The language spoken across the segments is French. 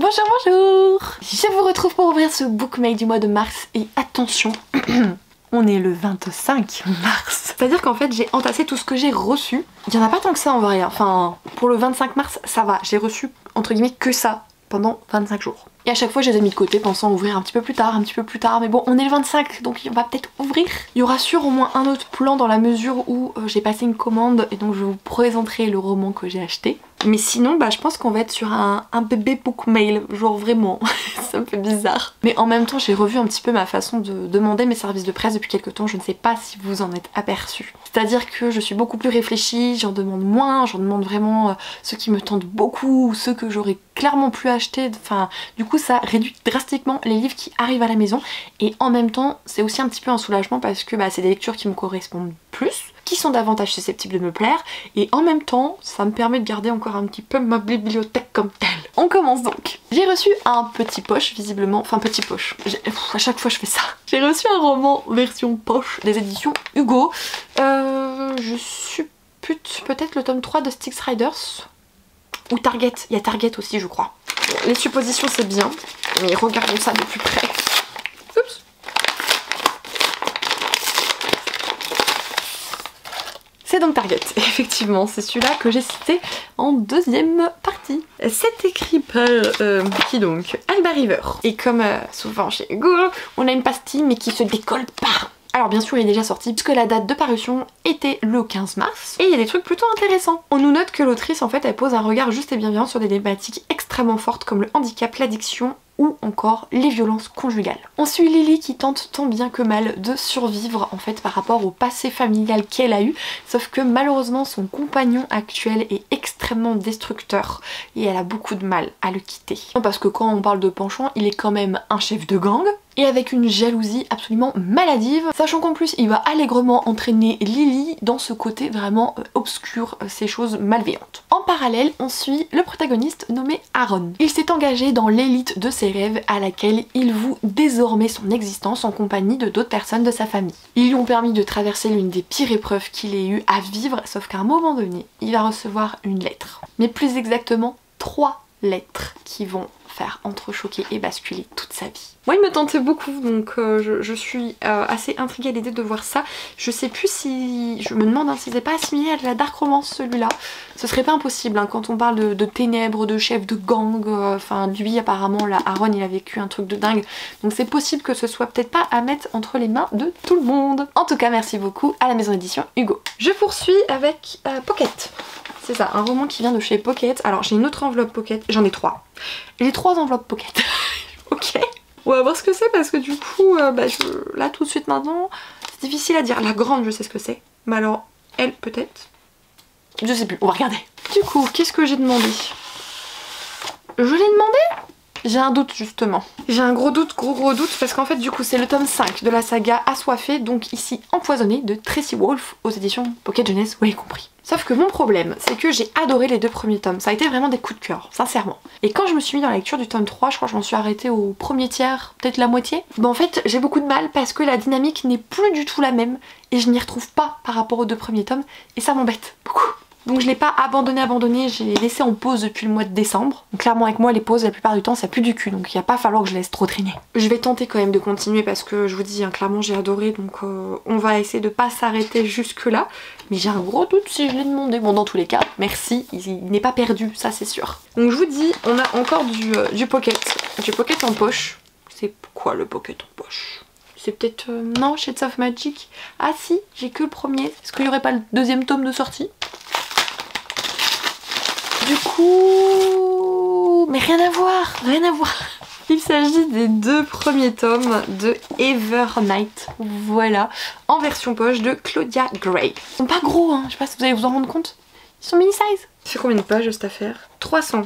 Bonjour, bonjour. Je vous retrouve pour ouvrir ce bookmail du mois de mars et attention, on est le 25 mars. C'est-à-dire qu'en fait j'ai entassé tout ce que j'ai reçu. Il y en a pas tant que ça en vrai, enfin pour le 25 mars ça va, j'ai reçu entre guillemets que ça pendant 25 jours. Et à chaque fois je les ai mis de côté pensant ouvrir un petit peu plus tard, mais bon on est le 25 donc on va peut-être ouvrir. Il y aura sûrement au moins un autre plan dans la mesure où j'ai passé une commande et donc je vous présenterai le roman que j'ai acheté. Mais sinon je pense qu'on va être sur un bébé bookmail, genre vraiment, ça me fait bizarre. Mais en même temps j'ai revu un petit peu ma façon de demander mes services de presse depuis quelques temps, je ne sais pas si vous en êtes aperçu. C'est-à-dire que je suis beaucoup plus réfléchie, j'en demande moins, j'en demande vraiment ceux qui me tentent beaucoup, ceux que j'aurais clairement plus acheté, enfin du coup ça réduit drastiquement les livres qui arrivent à la maison et en même temps c'est aussi un petit peu un soulagement parce que c'est des lectures qui me correspondent plus, qui sont davantage susceptibles de me plaire et en même temps ça me permet de garder encore un petit peu ma bibliothèque comme telle. On commence donc. J'ai reçu un petit poche visiblement, enfin petit poche, à chaque fois je fais ça. J'ai reçu un roman version poche des éditions Hugo. Je suppute peut-être le tome 3 de Styx Riders ou Target, il y a Target aussi je crois. Les suppositions c'est bien, mais regardons ça de plus près. Oups. C'est donc Target, effectivement, c'est celui-là que j'ai cité en deuxième partie. C'est écrit par qui donc? Alba River. Et comme souvent chez Hugo, on a une pastille mais qui se décolle pas. Alors bien sûr il est déjà sorti puisque la date de parution était le 15 mars et il y a des trucs plutôt intéressants. On nous note que l'autrice en fait elle pose un regard juste et bienveillant sur des thématiques extrêmement fortes comme le handicap, l'addiction ou encore les violences conjugales. On suit Lily qui tente tant bien que mal de survivre en fait par rapport au passé familial qu'elle a eu, sauf que malheureusement son compagnon actuel est extrêmement destructeur et elle a beaucoup de mal à le quitter. Parce que quand on parle de penchant, il est quand même un chef de gang et avec une jalousie absolument maladive, sachant qu'en plus il va allègrement entraîner Lily dans ce côté vraiment obscur, ces choses malveillantes. En parallèle, on suit le protagoniste nommé Aaron. Il s'est engagé dans l'élite de ses rêves à laquelle il voue désormais son existence en compagnie de d'autres personnes de sa famille. Ils lui ont permis de traverser l'une des pires épreuves qu'il ait eu à vivre, sauf qu'à un moment donné, il va recevoir une lettre. Mais plus exactement, 3 lettres qui vont faire entrechoquer et basculer toute sa vie. Moi il me tentait beaucoup donc je suis assez intriguée à l'idée de voir ça. Je sais plus si... je me demande si c'est pas assimilé à de la dark romance celui-là. Ce serait pas impossible hein, quand on parle de ténèbres, de chef de gang, enfin lui apparemment là Aaron il a vécu un truc de dingue. Donc c'est possible que ce soit peut-être pas à mettre entre les mains de tout le monde. En tout cas merci beaucoup à la maison d'édition Hugo. Je poursuis avec Pocket. C'est ça, un roman qui vient de chez Pocket. Alors j'ai une autre enveloppe Pocket, j'en ai 3. J'ai 3 enveloppes Pocket. Ok. On va voir ce que c'est parce que du coup, là tout de suite maintenant, c'est difficile à dire. La grande je sais ce que c'est, mais alors elle peut-être, je sais plus, on va regarder. Du coup, qu'est-ce que j'ai demandé? Je l'ai demandé? J'ai un doute justement. J'ai un gros doute parce qu'en fait du coup c'est le tome 5 de la saga Assoiffé, donc ici Empoisonné de Tracy Wolff aux éditions Pocket Jeunesse, vous l'avez compris. Sauf que mon problème c'est que j'ai adoré les 2 premiers tomes, ça a été vraiment des coups de cœur, sincèrement. Et quand je me suis mis dans la lecture du tome 3, je crois que je m'en suis arrêtée au premier tiers, peut-être la moitié. En fait j'ai beaucoup de mal parce que la dynamique n'est plus du tout la même et je n'y retrouve pas par rapport aux 2 premiers tomes et ça m'embête beaucoup. Donc je l'ai pas abandonné, j'ai laissé en pause depuis le mois de décembre. Donc clairement avec moi les pauses la plupart du temps ça pue du cul, donc il va pas falloir que je laisse trop traîner. Je vais tenter quand même de continuer parce que je vous dis hein, clairement j'ai adoré, donc on va essayer de pas s'arrêter jusque là. Mais j'ai un gros doute si je l'ai demandé. Bon dans tous les cas, merci, il n'est pas perdu, ça c'est sûr. Donc je vous dis, on a encore du pocket en poche. C'est quoi le pocket en poche? C'est peut-être... non, Shades of Magic. Ah si, j'ai que le premier. Est-ce qu'il n'y aurait pas le 2e tome de sortie? Du coup... mais rien à voir, rien à voir. Il s'agit des 2 premiers tomes de Evernight, voilà, en version poche de Claudia Gray. Ils sont pas gros hein, je sais pas si vous allez vous en rendre compte. Ils sont mini size. Ça fait combien de pages cette affaire? 300.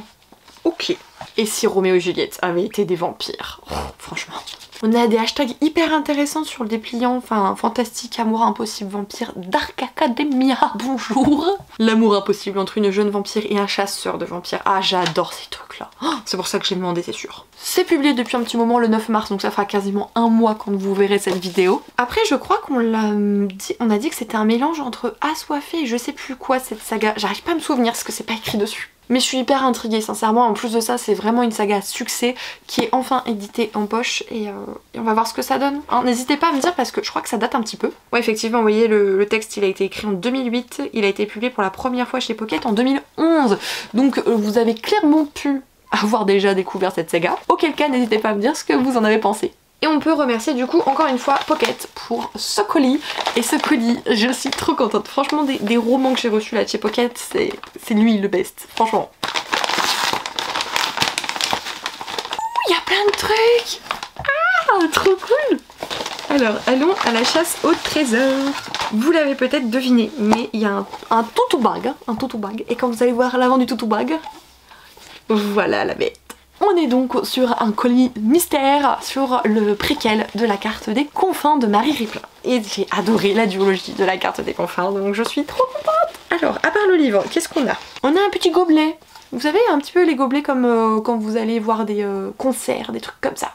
Ok. Et si Roméo et Juliette avaient été des vampires? Oh, franchement. On a des hashtags hyper intéressants sur le dépliant, enfin fantastique, amour impossible, vampire, Dark Academia, bonjour. L'amour impossible entre une jeune vampire et un chasseur de vampires. Ah j'adore ces trucs là. Oh, c'est pour ça que j'ai demandé, c'est sûr. C'est publié depuis un petit moment le 9 mars, donc ça fera quasiment un mois quand vous verrez cette vidéo. Après je crois qu'on a dit que c'était un mélange entre Assoiffé et je sais plus quoi cette saga. J'arrive pas à me souvenir parce que c'est pas écrit dessus. Mais je suis hyper intriguée sincèrement, en plus de ça c'est vraiment une saga à succès qui est enfin éditée en poche et on va voir ce que ça donne. Hein, n'hésitez pas à me dire parce que je crois que ça date un petit peu. Ouais effectivement vous voyez le texte il a été écrit en 2008, il a été publié pour la première fois chez Pocket en 2011. Donc vous avez clairement pu avoir déjà découvert cette saga. Auquel cas n'hésitez pas à me dire ce que vous en avez pensé. Et on peut remercier du coup encore une fois Pocket pour ce colis. Et ce colis, je suis trop contente. Franchement des romans que j'ai reçus là de chez Pocket, c'est lui le best. Franchement. Il y a plein de trucs. Ah, trop cool. Alors allons à la chasse au trésor. Vous l'avez peut-être deviné, mais il y a un toutou bag. Un toutou bag. Et quand vous allez voir l'avant du toutou bag, voilà la bête. On est donc sur un colis mystère sur le préquel de la carte des confins de Marie Riplin. Et j'ai adoré la duologie de la carte des confins, donc je suis trop contente. Alors, à part le livre, qu'est-ce qu'on a? On a un petit gobelet. Vous savez, un petit peu les gobelets comme quand vous allez voir des concerts, des trucs comme ça.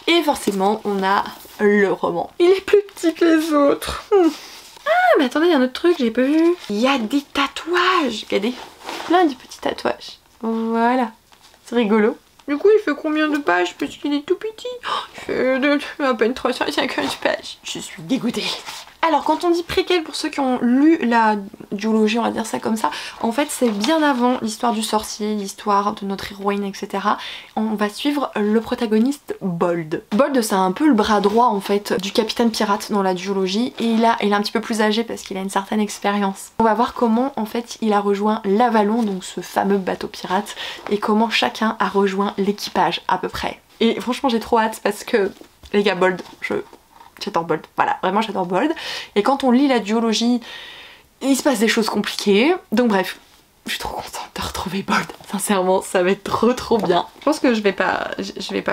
Et forcément, on a le roman. Il est plus petit que les autres. Ah, mais attendez, il y a un autre truc, j'ai pas vu. Il y a des tatouages. Regardez, plein de petits tatouages. Voilà, c'est rigolo. Du coup, il fait combien de pages? Parce qu'il est tout petit. Il fait à peine 350 pages. Je suis dégoûtée. Alors, quand on dit préquel, pour ceux qui ont lu la duologie, on va dire ça comme ça, en fait, c'est bien avant l'histoire du sorcier, l'histoire de notre héroïne, etc. On va suivre le protagoniste Bold. Bold, c'est un peu le bras droit, en fait, du capitaine pirate dans la duologie. Et il est un petit peu plus âgé parce qu'il a une certaine expérience. On va voir comment, en fait, il a rejoint l'Avalon, donc ce fameux bateau pirate, et comment chacun a rejoint l'équipage, à peu près. Et franchement, j'ai trop hâte parce que, les gars, Bold, j'adore Bold, voilà, vraiment j'adore Bold. Et quand on lit la duologie, il se passe des choses compliquées. Donc bref, je suis trop contente de retrouver Bold. Sincèrement, ça va être trop bien. Je pense que je vais pas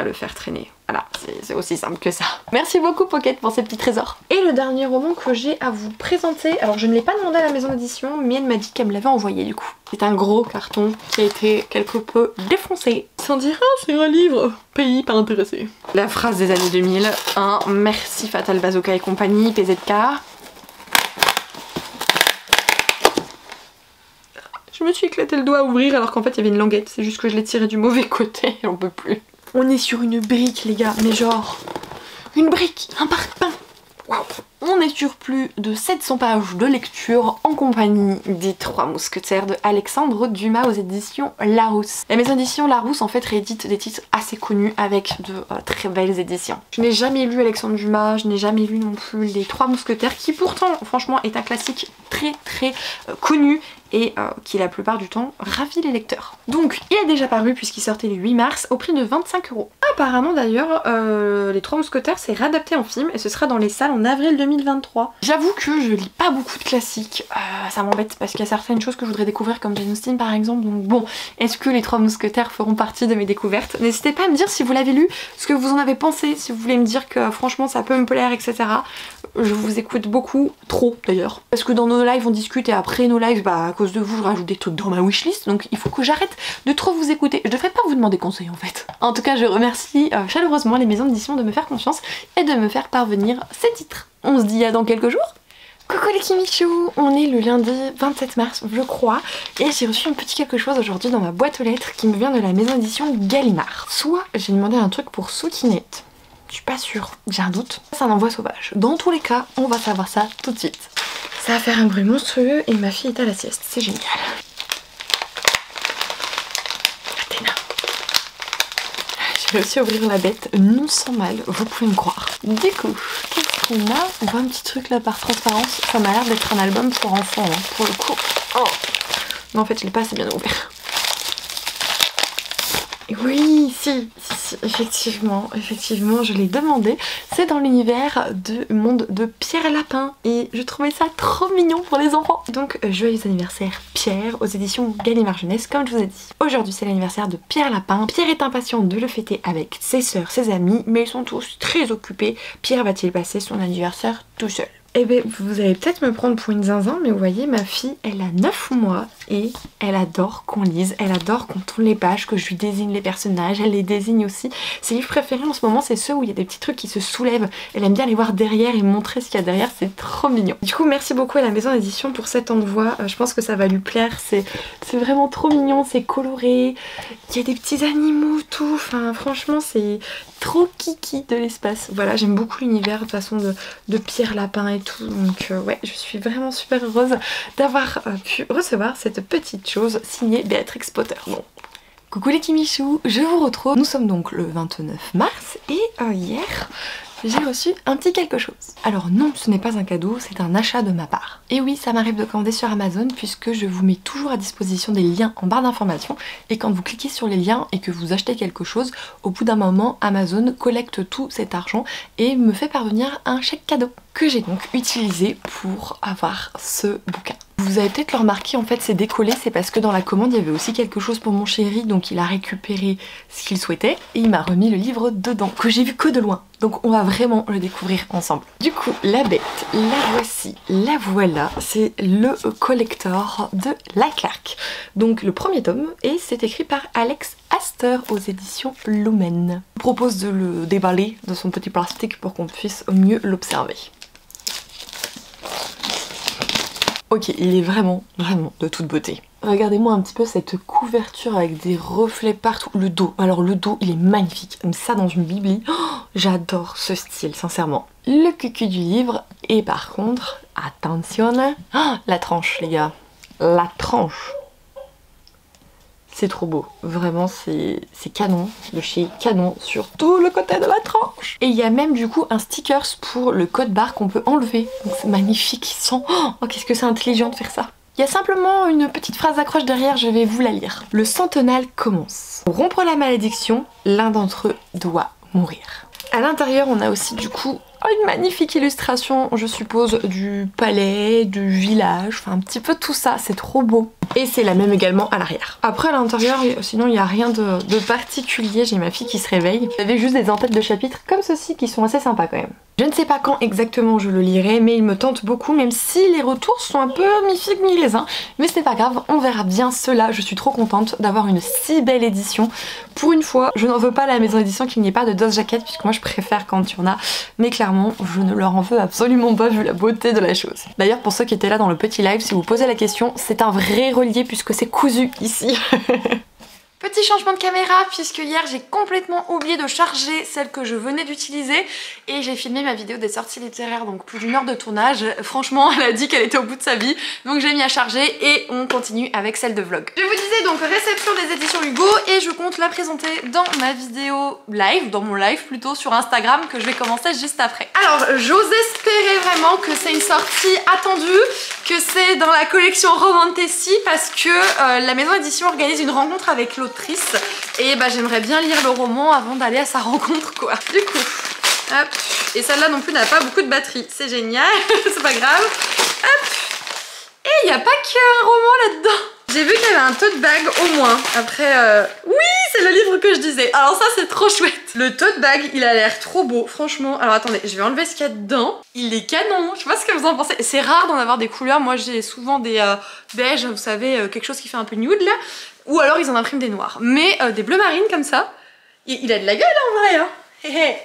le faire traîner. Voilà, c'est aussi simple que ça. Merci beaucoup Pocket pour ces petits trésors. Et le dernier roman que j'ai à vous présenter, alors je ne l'ai pas demandé à la maison d'édition, mais elle m'a dit qu'elle me l'avait envoyé du coup. C'est un gros carton qui a été quelque peu défoncé. Sans dire, ah c'est un livre, pays pas intéressé. La phrase des années 2000, un merci Fatal Bazooka et compagnie, PZK. Je me suis éclaté le doigt à ouvrir alors qu'en fait il y avait une languette, c'est juste que je l'ai tiré du mauvais côté, j'en peux plus. On est sur une brique les gars, mais genre une brique, un parpaing. Waouh. On est sur plus de 700 pages de lecture en compagnie des 3 mousquetaires de Alexandre Dumas aux éditions Larousse. La maison d'édition Larousse en fait réédite des titres assez connus avec de très belles éditions. Je n'ai jamais lu Alexandre Dumas, je n'ai jamais lu non plus les 3 mousquetaires qui pourtant franchement est un classique très connu et qui la plupart du temps ravit les lecteurs. Donc il a déjà paru puisqu'il sortait le 8 mars au prix de 25 €. Apparemment d'ailleurs les 3 mousquetaires c'est réadapté en film et ce sera dans les salles en avril 2023. J'avoue que je lis pas beaucoup de classiques, ça m'embête parce qu'il y a certaines choses que je voudrais découvrir comme Jane Austen par exemple, donc bon, est-ce que les 3 mousquetaires feront partie de mes découvertes? N'hésitez pas à me dire si vous l'avez lu, ce que vous en avez pensé, si vous voulez me dire que franchement ça peut me plaire, etc. Je vous écoute beaucoup, trop d'ailleurs. Parce que dans nos lives on discute et après nos lives, bah à cause de vous je rajoute des trucs dans ma wishlist, donc il faut que j'arrête de trop vous écouter. Je devrais pas vous demander conseil en fait. En tout cas je remercie chaleureusement les maisons d'édition de me faire confiance et de me faire parvenir ces titres. On se dit à dans quelques jours. Coucou les Kimichou, on est le lundi 27 mars je crois et j'ai reçu un petit quelque chose aujourd'hui dans ma boîte aux lettres qui me vient de la maison d'édition Gallimard. Soit j'ai demandé un truc pour Soukinette, je suis pas sûre, j'ai un doute. C'est un envoi sauvage. Dans tous les cas, on va savoir ça tout de suite. Ça va faire un bruit monstrueux et ma fille est à la sieste, c'est génial. Athéna. J'ai réussi à ouvrir la bête non sans mal, vous pouvez me croire. Du coup, qu'est-ce qu'on a? On voit un petit truc là par transparence. Ça m'a l'air d'être un album pour enfants, hein, pour le coup. Oh non, en fait, je l'ai pas assez bien ouvert. Oui, si, effectivement, je l'ai demandé. C'est dans l'univers du monde de Pierre Lapin et je trouvais ça trop mignon pour les enfants. Donc joyeux anniversaire Pierre aux éditions Gallimard Jeunesse comme je vous ai dit. Aujourd'hui c'est l'anniversaire de Pierre Lapin. Pierre est impatient de le fêter avec ses sœurs, ses amis, mais ils sont tous très occupés. Pierre va-t-il passer son anniversaire tout seul? Eh ben, vous allez peut-être me prendre pour une zinzin, mais vous voyez, ma fille, elle a 9 mois et elle adore qu'on lise, elle adore qu'on tourne les pages, que je lui désigne les personnages, elle les désigne aussi. Ses livres préférés en ce moment, c'est ceux où il y a des petits trucs qui se soulèvent. Elle aime bien les voir derrière et montrer ce qu'il y a derrière, c'est trop mignon. Du coup, merci beaucoup à la maison d'édition pour cet envoi, je pense que ça va lui plaire, c'est vraiment trop mignon, c'est coloré, il y a des petits animaux, tout, enfin franchement c'est trop kiki de l'espace. Voilà, j'aime beaucoup l'univers de toute façon de Pierre Lapin et tout, donc ouais, je suis vraiment super heureuse d'avoir pu recevoir cette petite chose signée Béatrix Potter. Bon. Coucou les Kimichou, je vous retrouve. Nous sommes donc le 29 mars et hier j'ai reçu un petit quelque chose. Alors non, ce n'est pas un cadeau, c'est un achat de ma part. Et oui, ça m'arrive de commander sur Amazon puisque je vous mets toujours à disposition des liens en barre d'informations et quand vous cliquez sur les liens et que vous achetez quelque chose, au bout d'un moment, Amazon collecte tout cet argent et me fait parvenir un chèque cadeau que j'ai donc utilisé pour avoir ce bouquin. Vous avez peut-être le remarqué, en fait c'est décollé, c'est parce que dans la commande il y avait aussi quelque chose pour mon chéri, donc il a récupéré ce qu'il souhaitait et il m'a remis le livre dedans, que j'ai vu que de loin. Donc on va vraiment le découvrir ensemble. Du coup, la bête, la voici, la voilà, c'est le collector de La Clark. Donc le premier tome, et c'est écrit par Alex Astor aux éditions Lumen. Je vous propose de le déballer de son petit plastique pour qu'on puisse mieux l'observer. Ok, il est vraiment de toute beauté. Regardez-moi un petit peu cette couverture avec des reflets partout. Le dos, alors le dos il est magnifique. Ça dans une bibli, oh, j'adore ce style sincèrement. Le cucu du livre et par contre, attention, oh, la tranche les gars, la tranche. C'est trop beau, vraiment c'est canon, de chez Canon sur tout le côté de la tranche. Et il y a même du coup un stickers pour le code barre qu'on peut enlever. Donc c'est magnifique, ils sont... Oh qu'est-ce que c'est intelligent de faire ça. Il y a simplement une petite phrase d'accroche derrière, je vais vous la lire. Le centennal commence. Pour rompre la malédiction, l'un d'entre eux doit mourir. À l'intérieur on a aussi du coup une magnifique illustration, je suppose, du palais, du village, enfin un petit peu tout ça, c'est trop beau. Et c'est la même également à l'arrière. Après à l'intérieur, sinon il n'y a rien de particulier, j'ai ma fille qui se réveille. Il y avait juste des en-têtes de chapitres comme ceci qui sont assez sympas quand même. Je ne sais pas quand exactement je le lirai, mais il me tente beaucoup, même si les retours sont un peu mi-figue mi-raisin. Mais c'est pas grave, on verra bien cela. Je suis trop contente d'avoir une si belle édition. Pour une fois, je n'en veux pas à la maison d'édition qu'il n'y ait pas de Dos Jacket, puisque moi je préfère quand il y en a. Mais clairement, je ne leur en veux absolument pas vu la beauté de la chose. D'ailleurs, pour ceux qui étaient là dans le petit live, si vous posez la question, c'est un vrai relié puisque c'est cousu ici. Petit changement de caméra puisque hier j'ai complètement oublié de charger celle que je venais d'utiliser et j'ai filmé ma vidéo des sorties littéraires, donc plus d'1 heure de tournage. Franchement elle a dit qu'elle était au bout de sa vie, donc j'ai mis à charger et on continue avec celle de vlog. Je vous disais donc réception des éditions Hugo et je compte la présenter dans ma vidéo live, dans mon live plutôt sur Instagram que je vais commencer juste après. Alors j'ose espérer vraiment que c'est une sortie attendue, que c'est dans la collection Romantessi parce que la maison d'édition organise une rencontre avec l'autre et bah j'aimerais bien lire le roman avant d'aller à sa rencontre quoi. Du coup, hop, et celle-là non plus n'a pas beaucoup de batterie, c'est génial, c'est pas grave. Hop, et il n'y a pas qu'un roman là-dedans. J'ai vu qu'il y avait un tote bag au moins. Après, oui, c'est le livre que je disais. Alors ça c'est trop chouette. Le tote bag, il a l'air trop beau, franchement. Alors attendez, je vais enlever ce qu'il y a dedans. Il est canon, je sais pas ce que vous en pensez. C'est rare d'en avoir des couleurs, moi j'ai souvent des beiges, vous savez, quelque chose qui fait un peu nude là. Ou alors ils en impriment des noirs. Mais des bleus marines comme ça, il a de la gueule en vrai hein. Hé hé.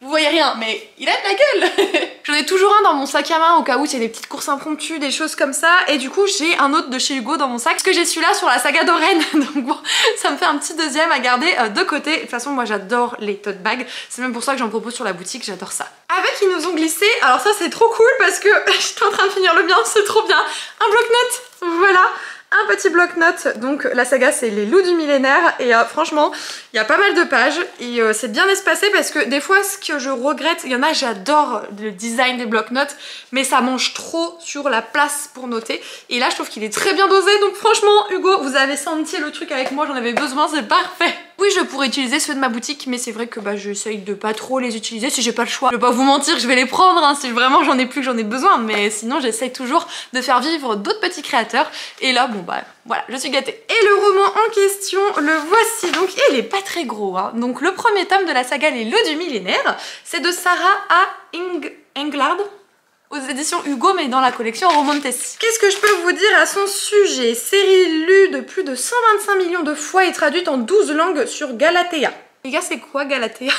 Vous voyez rien, mais il a de la gueule. J'en ai toujours un dans mon sac à main au cas où il y a des petites courses impromptues, des choses comme ça. Et du coup j'ai un autre de chez Hugo dans mon sac. Parce que j'ai celui-là sur la saga d'Oren. Donc bon, ça me fait un petit deuxième à garder de côté. De toute façon moi j'adore les tote bags. C'est même pour ça que j'en propose sur la boutique, j'adore ça. Avec ils nous ont glissé, alors ça c'est trop cool parce que j'étais en train de finir le mien, c'est trop bien. Un bloc-notes, voilà. Un petit bloc-notes, donc la saga c'est les loups du millénaire et franchement il y a pas mal de pages et c'est bien espacé parce que des fois ce que je regrette, il y en a j'adore le design des bloc-notes mais ça mange trop sur la place pour noter et là je trouve qu'il est très bien dosé donc franchement Hugo vous avez senti le truc avec moi, j'en avais besoin, c'est parfait. Oui je pourrais utiliser ceux de ma boutique mais c'est vrai que bah j'essaye de pas trop les utiliser si j'ai pas le choix. Je vais pas vous mentir, je vais les prendre hein, si vraiment j'en ai plus que j'en ai besoin mais sinon j'essaye toujours de faire vivre d'autres petits créateurs et là bon bah voilà je suis gâtée. Et le roman en question le voici donc et il est pas très gros hein. Donc le premier tome de la saga Les Loups du millénaire c'est de Sarah A. Englund. aux éditions Hugo, mais dans la collection Romontesi. Qu'est-ce que je peux vous dire à son sujet? Série lue de plus de 125 millions de fois et traduite en 12 langues sur Galatea. Les gars, c'est quoi Galatea?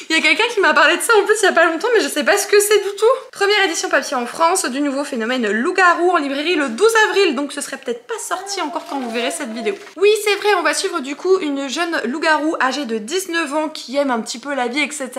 Il y a quelqu'un qui m'a parlé de ça en plus il y a pas longtemps, mais je sais pas ce que c'est du tout. Première édition papier en France du nouveau phénomène Loup-garou en librairie le 12 avril, donc ce serait peut-être pas sorti encore quand vous verrez cette vidéo. Oui, c'est vrai, on va suivre du coup une jeune loup-garou âgée de 19 ans qui aime un petit peu la vie, etc.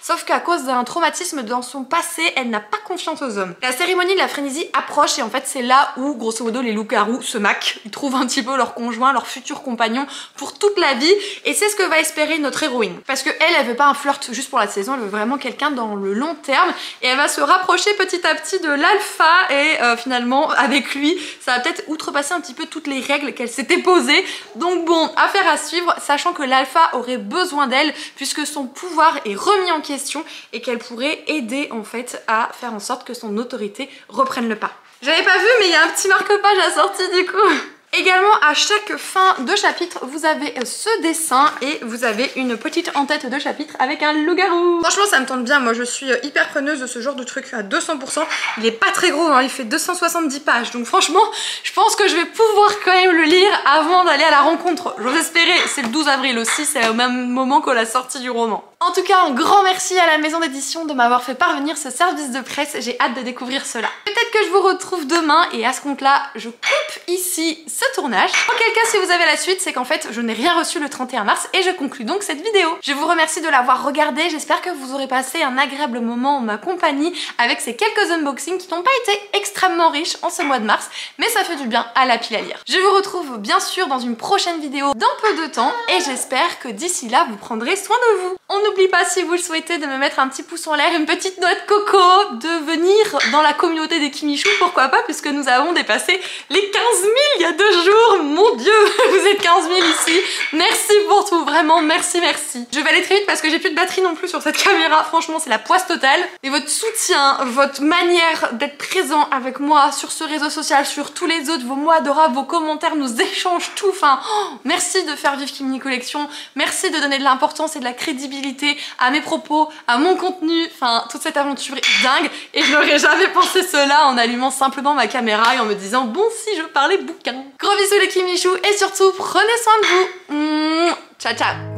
Sauf qu'à cause d'un traumatisme dans son passé, elle n'a pas confiance aux hommes. La cérémonie de la frénésie approche et en fait c'est là où, grosso modo, les loups-garous se maquent. Ils trouvent un petit peu leur conjoint, leur futur compagnon pour toute la vie, et c'est ce que va espérer notre héroïne. Parce que elle veut pas un flirt juste pour la saison, elle veut vraiment quelqu'un dans le long terme, et elle va se rapprocher petit à petit de l'alpha, et finalement avec lui ça va peut-être outrepasser un petit peu toutes les règles qu'elle s'était posées. Donc bon, affaire à suivre, sachant que l'alpha aurait besoin d'elle puisque son pouvoir est remis en question et qu'elle pourrait aider en fait à faire en sorte que son autorité reprenne le pas. J'avais pas vu, mais il y a un petit marque-page assorti du coup. Également, à chaque fin de chapitre, vous avez ce dessin et vous avez une petite en-tête de chapitre avec un loup-garou. Franchement, ça me tente bien. Moi, je suis hyper preneuse de ce genre de truc à 200%. Il est pas très gros, hein. Il fait 270 pages. Donc franchement, je pense que je vais pouvoir quand même le lire avant d'aller à la rencontre. J'ose espérer. C'est le 12 avril aussi, c'est au même moment que la sortie du roman. En tout cas, un grand merci à la maison d'édition de m'avoir fait parvenir ce service de presse. J'ai hâte de découvrir cela. Peut-être que je vous retrouve demain et à ce compte-là, je coupe ici ce tournage. En quel cas, si vous avez la suite, c'est qu'en fait, je n'ai rien reçu le 31 mars et je conclue donc cette vidéo. Je vous remercie de l'avoir regardée. J'espère que vous aurez passé un agréable moment en ma compagnie avec ces quelques unboxings qui n'ont pas été extrêmement riches en ce mois de mars, mais ça fait du bien à la pile à lire. Je vous retrouve bien sûr dans une prochaine vidéo dans peu de temps et j'espère que d'ici là, vous prendrez soin de vous. On n'oublie pas, si vous le souhaitez, de me mettre un petit pouce en l'air, une petite noix de coco, de venir dans la communauté des Kimichou, pourquoi pas, puisque nous avons dépassé les 15 000 il y a 2 jours. Mon Dieu, vous êtes 15 000 ici. Merci pour tout, vraiment, merci, merci. Je vais aller très vite parce que j'ai plus de batterie non plus sur cette caméra. Franchement, c'est la poisse totale. Et votre soutien, votre manière d'être présent avec moi sur ce réseau social, sur tous les autres, vos mots adorables, vos commentaires, nos échanges, tout. Enfin, merci de faire vivre Kimini Collection. Merci de donner de l'importance et de la crédibilité à mes propos, à mon contenu. Enfin, toute cette aventure est dingue et je n'aurais jamais pensé cela en allumant simplement ma caméra et en me disant bon, si je parlais bouquin. Gros bisous les Kimichou et surtout prenez soin de vous. Ciao ciao.